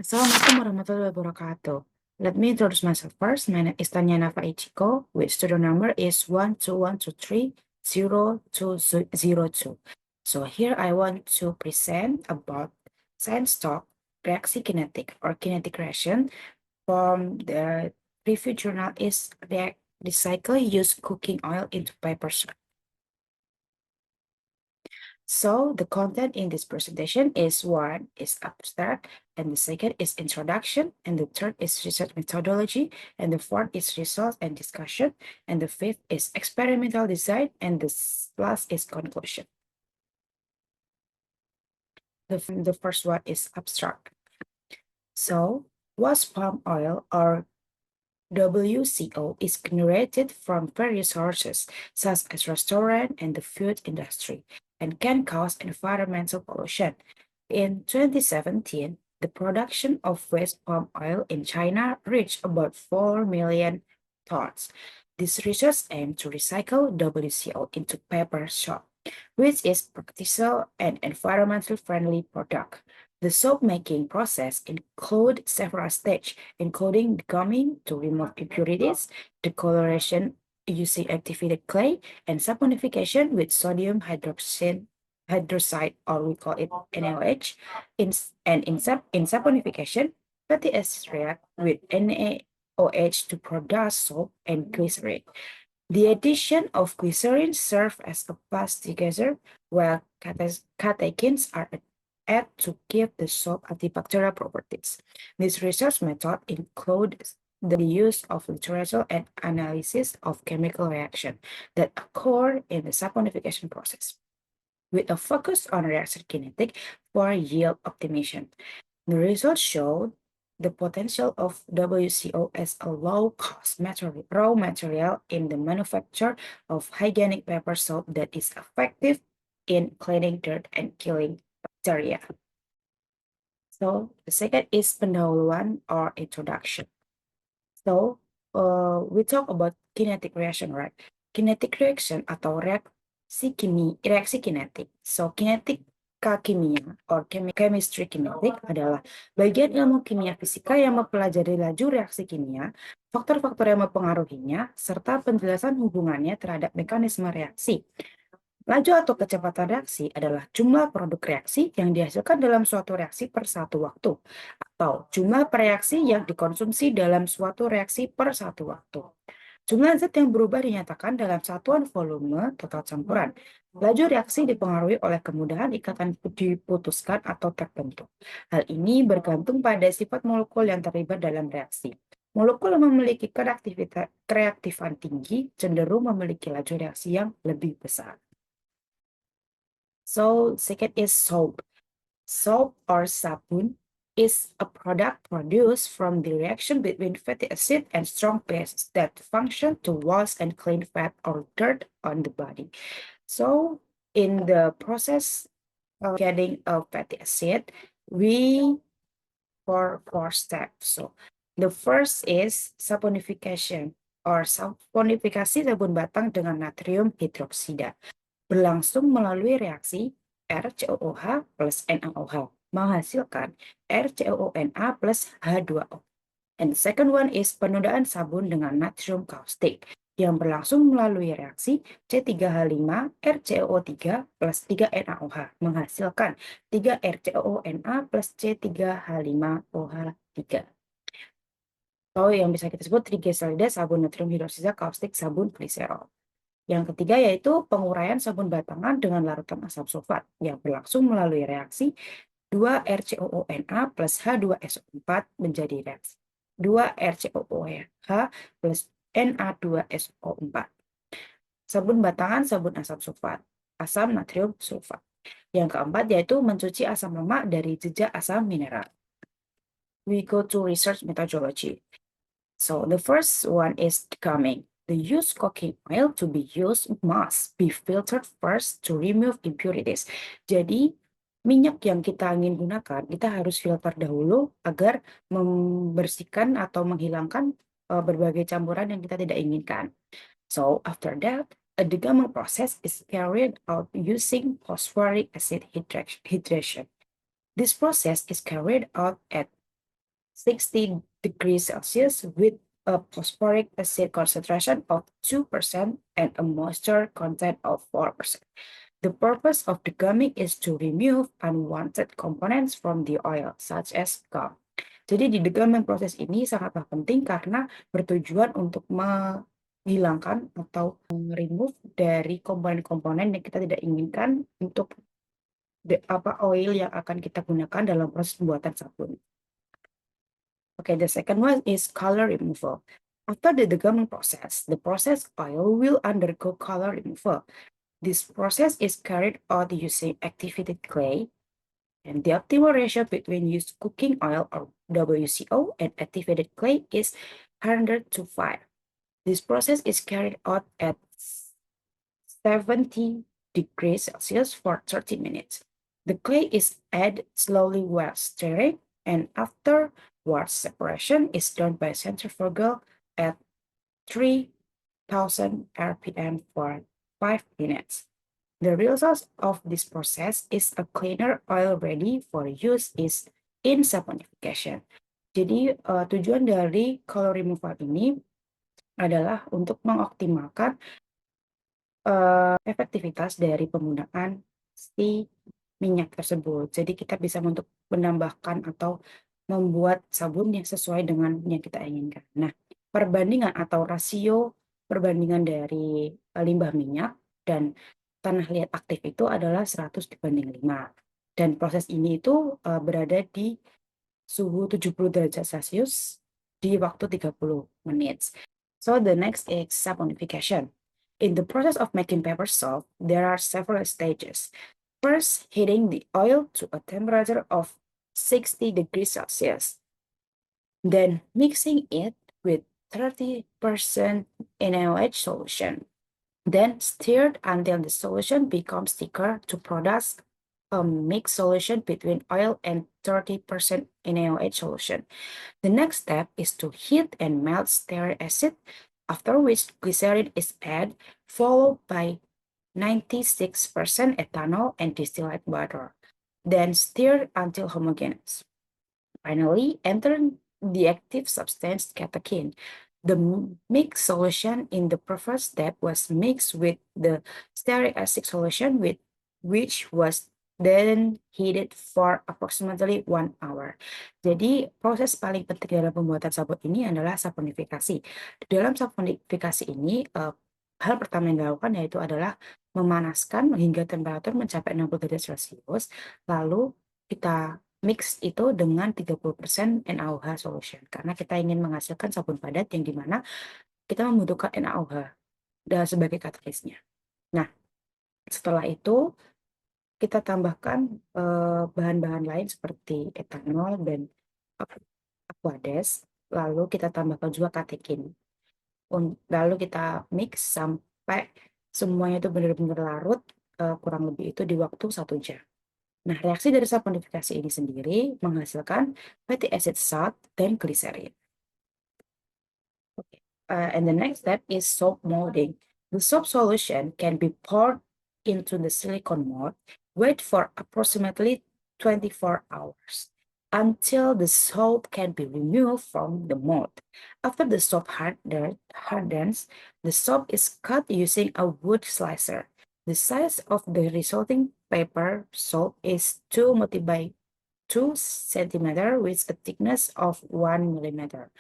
Assalamualaikum warahmatullahi wabarakatuh. Let me introduce myself first. My name is Tanya Nafa Ichiko, which student number is 121230202. So here I want to present about science talk, reaksi kinetic or kinetic reaction from the review journal is recycle use cooking oil into paper. So the content in this presentation is one is abstract, and the second is introduction, and the third is research methodology, and the fourth is results and discussion, and the fifth is experimental design, and the last is conclusion. The first one is abstract. So was palm oil or WCO is generated from various sources, such as restaurant and the food industry, and can cause environmental pollution. In 2017, the production of waste palm oil in China reached about 4 million tons. This research aimed to recycle WCO into paper soap, which is practical and environmentally friendly product. The soap making process includes several stages, including guming to remove impurities, decoloration using activated clay, and saponification with sodium hydroxide, or we call it NaOH. In saponification, fatty acids react with NaOH to produce soap and glycerin. The addition of glycerin serves as a pastigator, while catechins are added to give the soap antibacterial properties. This research method includes the use of literature and analysis of chemical reaction that occur in the saponification process, with a focus on reaction kinetic for yield optimization. The results showed the potential of WCO as a low-cost raw material in the manufacture of hygienic paper soap that is effective in cleaning dirt and killing bacteria. So the second is pendahuluan or introduction. So we talk about kinetic reaction, right? Kinetic reaction atau reaksi kinetik. So kinetik kimia or chemistry kinetic adalah bagian ilmu kimia fisika yang mempelajari laju reaksi kimia, faktor-faktor yang mempengaruhinya, serta penjelasan hubungannya terhadap mekanisme reaksi. Laju atau kecepatan reaksi adalah jumlah produk reaksi yang dihasilkan dalam suatu reaksi per satu waktu, atau jumlah reaksi yang dikonsumsi dalam suatu reaksi per satu waktu. Jumlah zat yang berubah dinyatakan dalam satuan volume total campuran. Laju reaksi dipengaruhi oleh kemudahan ikatan diputuskan atau terbentuk. Hal ini bergantung pada sifat molekul yang terlibat dalam reaksi. Molekul yang memiliki reaktifan tinggi cenderung memiliki laju reaksi yang lebih besar. So, second is soap. Soap or sabun is a product produced from the reaction between fatty acid and strong bases that function to wash and clean fat or dirt on the body. So, in the process of getting a fatty acid, we four steps. So, the first is saponification or saponifikasi sabun batang dengan natrium hidroksida. Berlangsung melalui reaksi RCOOH plus NaOH menghasilkan RCOONa plus H2O. And the second one is penodaan sabun dengan natrium kaustik yang berlangsung melalui reaksi C3H5 RCOO3 plus 3NaOH menghasilkan 3RCOONa plus C3H5OH3. Atau yang bisa kita sebut trigliserida, sabun natrium hidroksida, kaustik, sabun gliserol. Yang ketiga yaitu penguraian sabun batangan dengan larutan asam sulfat yang berlangsung melalui reaksi 2RCOONa plus H2SO4 menjadi reaksi 2RCOOH plus Na2SO4. Sabun batangan, sabun asam sulfat, asam natrium sulfat. Yang keempat yaitu mencuci asam lemak dari jejak asam mineral. We go to research methodology. So the first one is guming. The used cooking oil to be used must be filtered first to remove impurities. Jadi, minyak yang kita ingin gunakan, kita harus filter dahulu agar membersihkan atau menghilangkan berbagai campuran yang kita tidak inginkan. So, after that, a degumming process is carried out using phosphoric acid hydration. This process is carried out at 60 degrees Celsius with a phosphoric acid concentration of 2% and a moisture content of 4%. The purpose of degumming is to remove unwanted components from the oil, such as gum. Jadi di degumming proses ini sangatlah penting karena bertujuan untuk menghilangkan atau remove dari komponen-komponen yang kita tidak inginkan untuk oil yang akan kita gunakan dalam proses pembuatan sabun. Okay, the second one is color removal. After the degumming process, the processed oil will undergo color removal. This process is carried out using activated clay, and the optimal ratio between used cooking oil or WCO and activated clay is 100 to 5. This process is carried out at 70 degrees Celsius for 30 minutes. The clay is added slowly while stirring, and afterwards separation is done by centrifugal at 3000 RPM for 5 minutes. The result of this process is a cleaner oil ready for use in saponification. Jadi tujuan dari color removal ini adalah untuk mengoptimalkan efektivitas dari penggunaan si minyak tersebut. Jadi kita bisa untuk menambahkan atau membuat sabun yang sesuai dengan yang kita inginkan. Nah, perbandingan atau rasio perbandingan dari limbah minyak dan tanah liat aktif itu adalah 100:5. Dan proses ini itu berada di suhu 70 derajat Celcius di waktu 30 menit. So the next is saponification. In the process of making paper soap, there are several stages. First, heating the oil to a temperature of 60 degrees Celsius. Then mixing it with 30% NaOH solution. Then stirred until the solution becomes thicker to produce a mixed solution between oil and 30% NaOH solution. The next step is to heat and melt stearic acid, after which glycerin is added, followed by 96% ethanol and distilled water. Then stir until homogeneous. Finally, enter the active substance catechin. The mixed solution in the first step was mixed with the stearic acid solution, which was then heated for approximately 1 hour. Jadi proses paling penting dalam pembuatan sabun ini adalah saponifikasi. Dalam saponifikasi ini, hal pertama yang dilakukan yaitu adalah memanaskan hingga temperatur mencapai 60 derajat Celcius, lalu kita mix itu dengan 30% NaOH solution karena kita ingin menghasilkan sabun padat yang dimana kita membutuhkan NaOH sebagai katalisnya. Nah, setelah itu kita tambahkan bahan-bahan lain seperti etanol dan aquades, lalu kita tambahkan juga katekin. Lalu kita mix sampai semuanya itu benar-benar larut, kurang lebih itu di waktu 1 jam. Nah, reaksi dari saponifikasi ini sendiri menghasilkan fatty acid salt dan glycerin. Okay. And the next step is soap molding. The soap solution can be poured into the silicone mold, wait for approximately 24 hours until the soap can be removed from the mold. After the soap hardens, the soap is cut using a wood slicer. The size of the resulting paper soap is 2 by 2 centimeter with a thickness of 1 millimeter.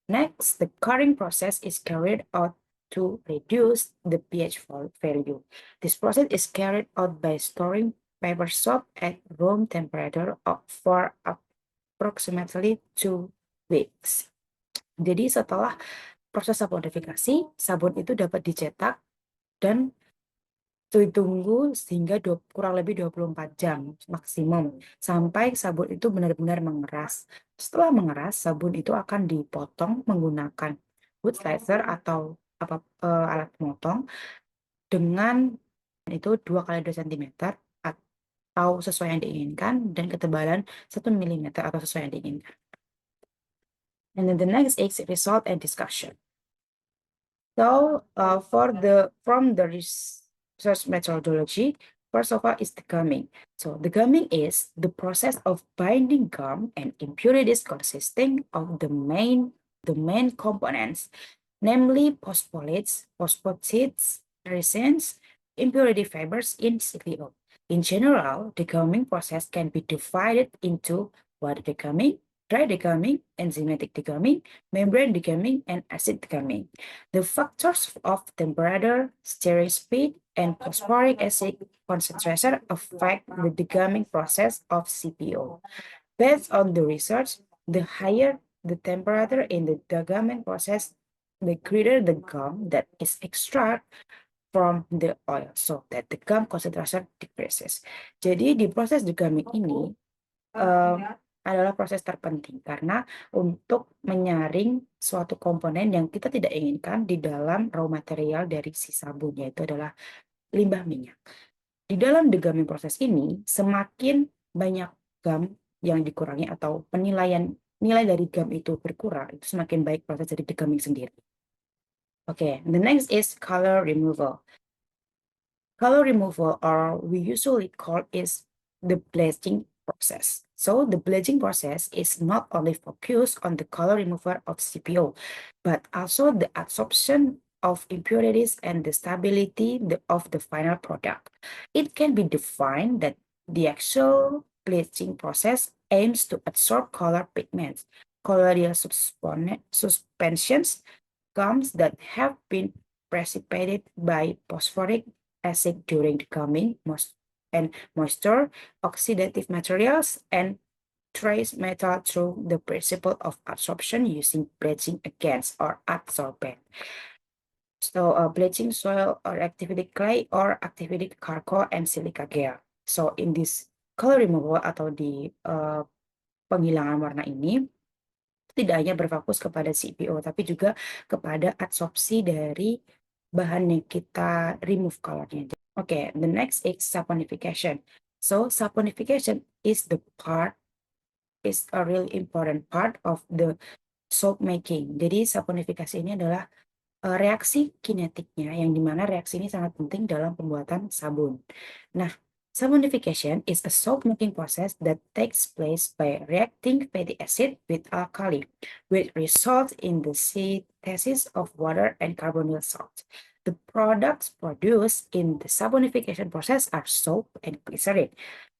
Next, the curing process is carried out to reduce the pH value. This process is carried out by storing paper soap at room temperature for approximately 2 weeks. Jadi setelah proses saponifikasi, sabun itu dapat dicetak dan ditunggu sehingga kurang lebih 24 jam maksimum sampai sabun itu benar-benar mengeras. Setelah mengeras, sabun itu akan dipotong menggunakan wood slicer atau alat pemotong dengan itu 2 kali 2 cm atau sesuai yang diinginkan dan ketebalan 1 mm atau sesuai yang diinginkan. And then the next is result and discussion. So from the research methodology, first of all is the gumming. So the gumming is the process of binding gum and impurities consisting of the main components, namely phospholates, phosphatides, resins, impurity fibers in CPO. In general, the degumming process can be divided into water degumming, dry degumming, enzymatic degumming, membrane degumming, and acid degumming. The factors of temperature, stirring speed, and phosphoric acid concentration affect the degumming process of CPO. Based on the research, the higher the temperature in the degumming process, the greater the gum that is extracted from the oil, so that the gum concentration decreases. Jadi di proses degumming ini adalah proses terpenting karena untuk menyaring suatu komponen yang kita tidak inginkan di dalam raw material dari si sabun, yaitu adalah limbah minyak. Di dalam degumming proses ini, semakin banyak gum yang dikurangi atau nilai dari gum itu berkurang, itu semakin baik proses dari degumming sendiri. Okay, the next is color removal. Color removal, or we usually call is the bleaching process. So the bleaching process is not only focused on the color removal of CPO, but also the absorption of impurities and the stability of the final product. It can be defined that the actual bleaching process aims to absorb color pigments, colloidal suspensions, gums that have been precipitated by phosphoric acid during the coming and moisture, oxidative materials, and trace metal through the principle of absorption using bleaching agents or adsorbent. So bleaching soil or activated clay or activated charcoal and silica gel. So in this color removal atau di penghilangan warna ini, tidak hanya berfokus kepada CPO, tapi juga kepada adsorpsi dari bahan yang kita remove colornya. Okay, the next is saponification. So saponification is a really important part of the soap making. Jadi saponifikasi ini adalah reaksi kinetiknya, yang dimana reaksi ini sangat penting dalam pembuatan sabun. Nah, saponification is a soap making process that takes place by reacting fatty acid with alkali, which results in the synthesis of water and carbonyl salt. The products produced in the saponification process are soap and glycerin.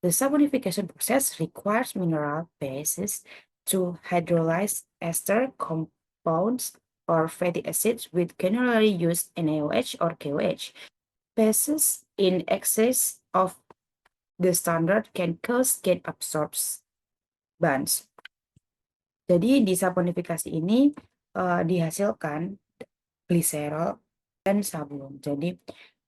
The saponification process requires mineral bases to hydrolyze ester compounds or fatty acids with generally used NaOH or KOH. Bases in excess of the standard can cause gain absorbance. Jadi di saponifikasi ini dihasilkan gliserol dan sabun. Jadi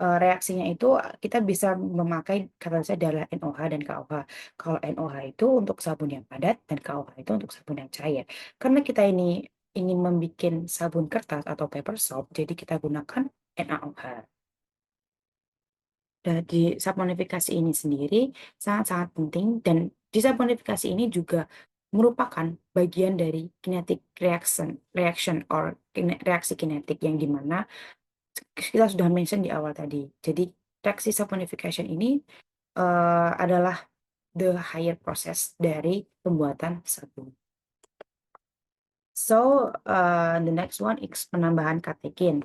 reaksinya itu kita bisa memakai katalis adalah NOH dan KOH. Kalau NOH itu untuk sabun yang padat dan KOH itu untuk sabun yang cair. Karena kita ini ingin membuat sabun kertas atau paper soap, jadi kita gunakan NaOH. Dan di saponifikasi ini sendiri sangat-sangat penting, dan di saponifikasi ini juga merupakan bagian dari kinetic reaction or reaksi kinetik, yang dimana kita sudah mention di awal tadi. Jadi reaksi saponification ini adalah the higher process dari pembuatan sabun. So the next one is penambahan katekin.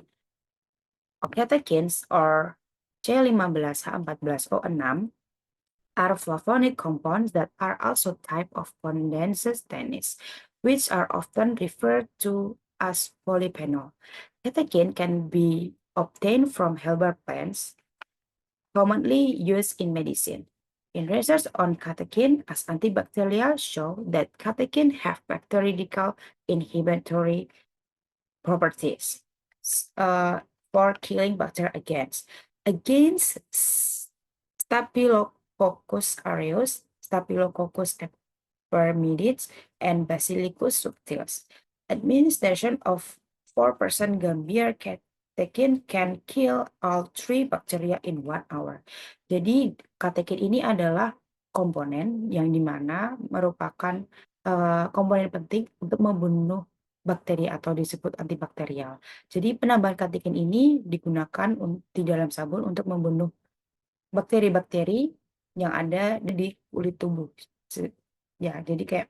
Catechins or C15H14O6 are flavonic compounds that are also type of condensed stannous, which are often referred to as polyphenol. Catechin can be obtained from herbal plants, commonly used in medicine. In research on catechin as antibacterial show that catechin have bactericidal inhibitory properties for killing bacteria against Staphylococcus aureus, Staphylococcus epidermidis, and Basilicus subtilis. Administration of 4% Gambir catechin can kill all 3 bacteria in 1 hour. Jadi catechin ini adalah komponen yang dimana merupakan komponen penting untuk membunuh bakteri atau disebut antibakterial. Jadi penambahan catechin ini digunakan di dalam sabun untuk membunuh bakteri-bakteri yang ada di kulit tubuh. Ya, jadi kayak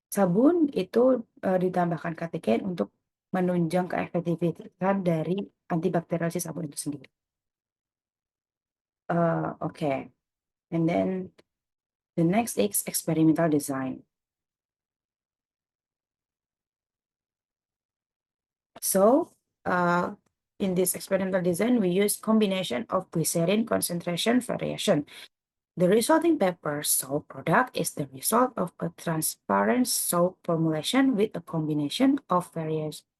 sabun itu ditambahkan kateken untuk menunjang keefektifan dari antibakterial si sabun itu sendiri. Okay, and then the next is experimental design. So, in this experimental design, we use combination of glycerin concentration variation. The resulting paper soap product is the result of a transparent soap formulation with a combination of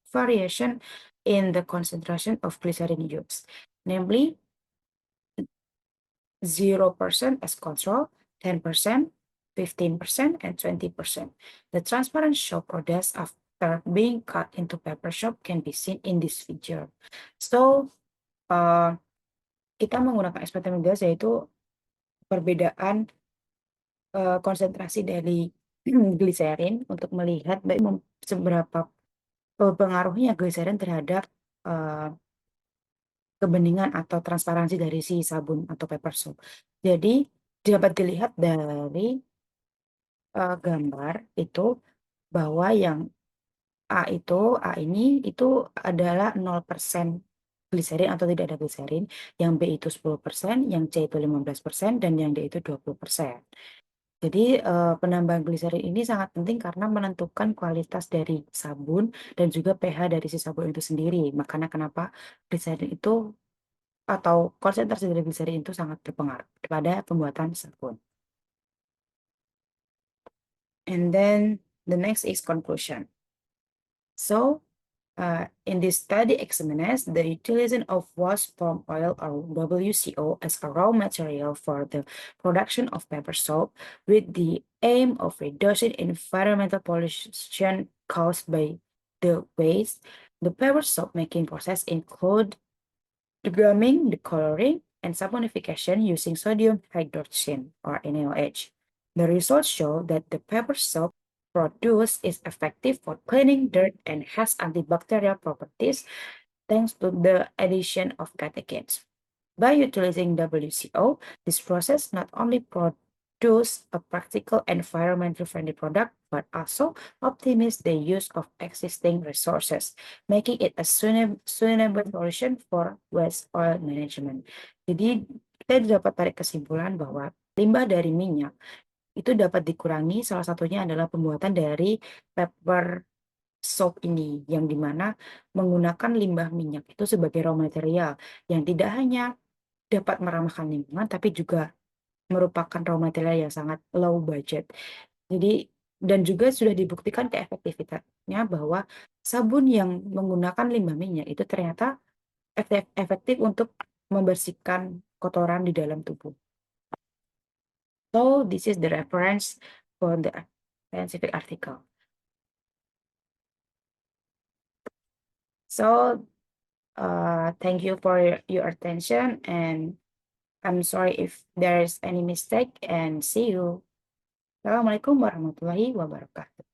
variation in the concentration of glycerin used, namely 0% as control, 10%, 15%, and 20%. The transparent soap products after being cut into paper soap can be seen in this figure. So, kita menggunakan eksperimen gas yaitu perbedaan konsentrasi dari gliserin untuk melihat seberapa pengaruhnya gliserin terhadap kebeningan atau transparansi dari si sabun atau paper soap. Jadi dapat dilihat dari gambar itu bahwa yang A ini itu adalah 0% gliserin atau tidak ada gliserin, yang B itu 10%, yang C itu 15%, dan yang D itu 20%. Jadi penambahan gliserin ini sangat penting karena menentukan kualitas dari sabun dan juga pH dari si sabun itu sendiri. Makanya kenapa gliserin itu atau konsentrasi dari gliserin itu sangat berpengaruh pada pembuatan sabun. And then the next is conclusion. So, in this study examines the utilization of wasp palm oil or WCO as a raw material for the production of paper soap with the aim of reducing environmental pollution caused by the waste. The paper soap making process include the gluing, the coloring, and saponification using sodium hydrogen or NaOH. The results show that the paper soap produced is effective for cleaning dirt and has antibacterial properties thanks to the addition of catechins. By utilizing WCO, this process not only produce a practical environmentally friendly product, but also optimize the use of existing resources, making it a sustainable solution for waste oil management. Jadi kita dapat tarik kesimpulan bahwa limbah dari minyak itu dapat dikurangi, salah satunya adalah pembuatan dari paper soap ini, yang dimana menggunakan limbah minyak itu sebagai raw material yang tidak hanya dapat meramahkan lingkungan, tapi juga merupakan raw material yang sangat low budget. Jadi, dan juga sudah dibuktikan keefektivitasnya bahwa sabun yang menggunakan limbah minyak itu ternyata efektif untuk membersihkan kotoran di dalam tubuh. So, this is the reference for the scientific article. So, thank you for your attention, and I'm sorry if there's any mistake, and see you. Assalamualaikum warahmatullahi wabarakatuh.